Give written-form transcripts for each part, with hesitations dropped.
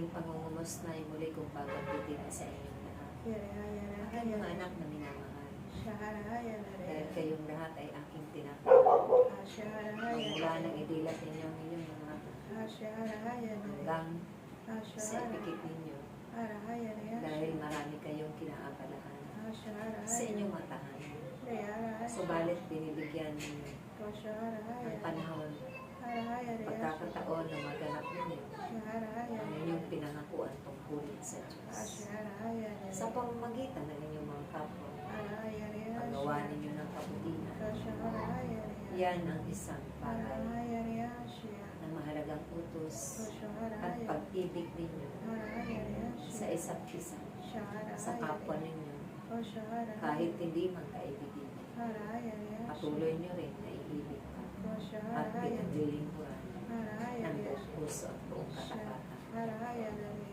aking pangungumusta ay muli kong babanggitin sa inyong lahat. Aking mga anak na minamahal. Dahil kayong lahat ay aking tinatawag. Magmula ng idilat ninyo ang inyong mga mata hanggang sa ipikit ninyo. Dahil marami kayong kinaabalahan sa inyong matahan. Subalit binibigyan ninyo ang panahon, pagkakataon na maganap ninyo ang inyong pinangakuan tungkulin sa Diyos. Sa pamamagitan ng inyong mga kapwa, paggawa ninyo ng kabutihan. Yan ang isang bagay na mahalagang utos at pag-ibig ninyo sa isa't isa, sa kapwa ninyo, kahit hindi magkaibigin. Patuloy nyo rin na iibig ka at pinaglilingkuran ng buong puso at buong katapatan.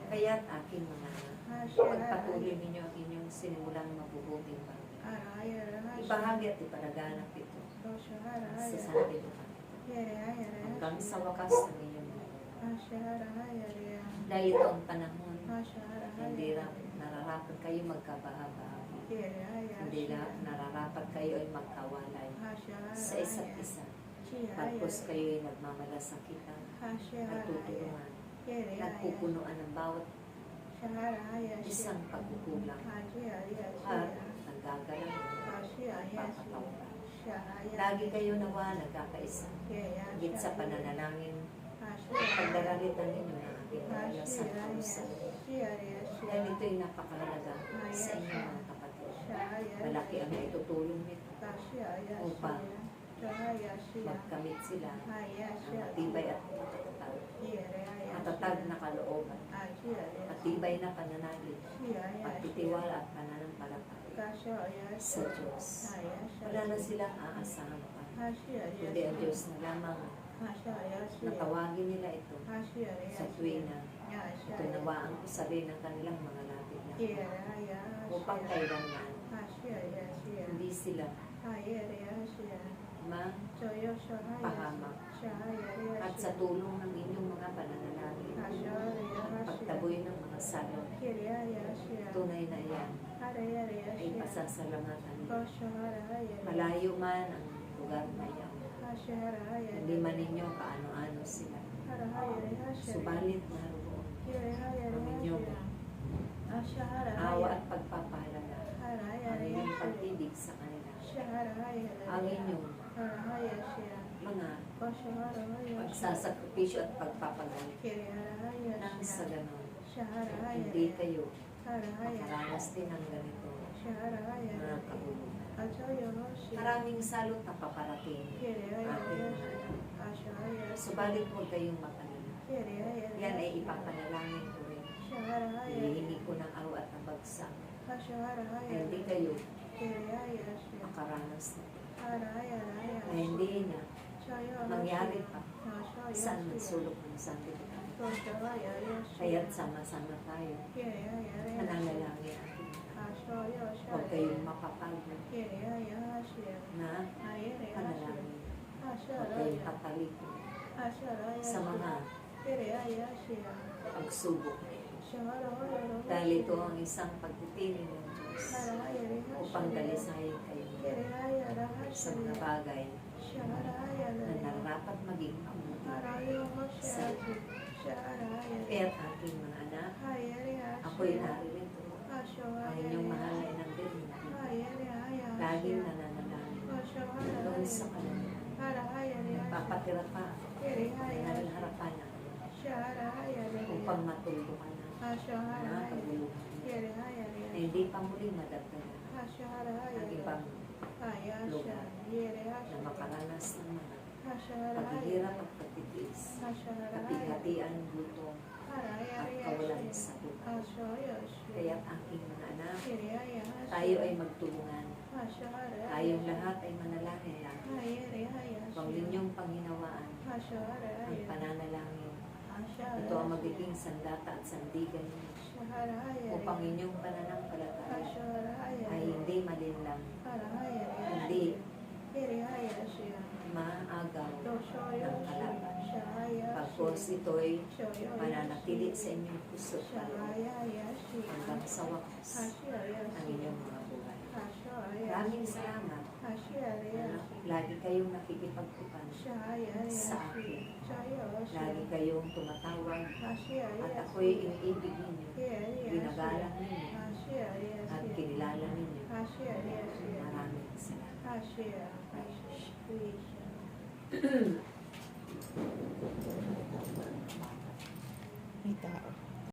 Kaya't aking mga anak, pagpatuloy ninyo ang inyong sinimulang mabubuting bagay. Ibahagi at ipalaganap ito sa Santo hanggang sa wakas ng inyong buhay. Dahil ito ang panahon, hindi nararapat kayo magkabahagi. Hindi nararapat kayo ay magkawalay sa isa't isa. Pagkos kayo ay nagmamalasakitan at tutulungan, nagpupunuan ng bawat isang pagkukulang at naggagalang papatawaran. Lagi kayo nawa nagkakaisa, higit sa pananalangin, pagdaralitan ninyo ng ating Maria Santa Rosario. Dahil ito'y napakahalaga sa inyong mga kapatid. Malaki ang itutulong nito upang magkamit sila ng matibay at matatag na kalooban, matibay na pananalig, pagtitiwala at pananampalataya sa Diyos. Wala na silang aasahan pa, kundi ang Diyos na lamang natawagin nila ito sa tuwing na ito nawaan ko sa rin ng kanilang mga lapit na upang kailanman hindi sila mapahamak at sa tulong ng inyong mga pananalangin at pagtaboy ng mga salot, tunay na yan ay pasasalamatan nila. Malayo man ang lugar na yan, hindi man ninyo kaano-ano sila, subalit naroon ang inyong awa at pagpapahalaga, ang inyong pag-ibig sa kanila, ang inyong mga pagsasakripisyo at pagpapagalit nang sa ganon hindi kayo makaranas din ng ganito mga kahulugan. Maraming salot na paparating ating mga subalit huwag kayong makalala. Yan ay ipapanalangin ko rin. Hinihingi ko ng araw at ng bagsak. Hindi kayo makaranas nito. Na hindi na mangyari pa saan magsulok ng Santo kaya't sama-sama tayo mananalangin natin. Huwag kayong mapapagod na panalangin. Huwag kayong patalikod sa mga pagsubok na ito. Dahil ito ang isang pagtitiling ng Diyos upang dalisayin kayo sa mga bagay na narapat maging mabuti sa kaya't aking mga anak, ako'y naririto ang inyong mahal na inang Birhen, laging nananalangin doon sa kalangitan, nagpapatira pa ng harapan natin upang matulungan na kaguluhan na hindi pa muli madagdagan ang ibang lugar na makaranas ng mga paghihirap at pagtitiis, kapighatian ng gutom at kawalan sa buhay. Kaya't aking mga anak, tayo ay magtulungan. Tayong lahat ay manalangin lang. Huwag ninyong panghinawaan ang pananalangin. Ito ang magiging sandata at sandigan niyo upang inyong pananampalataya ay hindi malinlang, hindi maagaw ng kalaban. Pagkos ito'y mananatili sa inyong puso hanggang sa wakas ng inyong mga buhay. Maraming salamat na lagi kayong nakikipagtukan sa akin. Lagi kayong tumatawag at ako'y iniibig ninyo, ginagalang ninyo, at kinilala ninyo. Maraming salamat. May tao.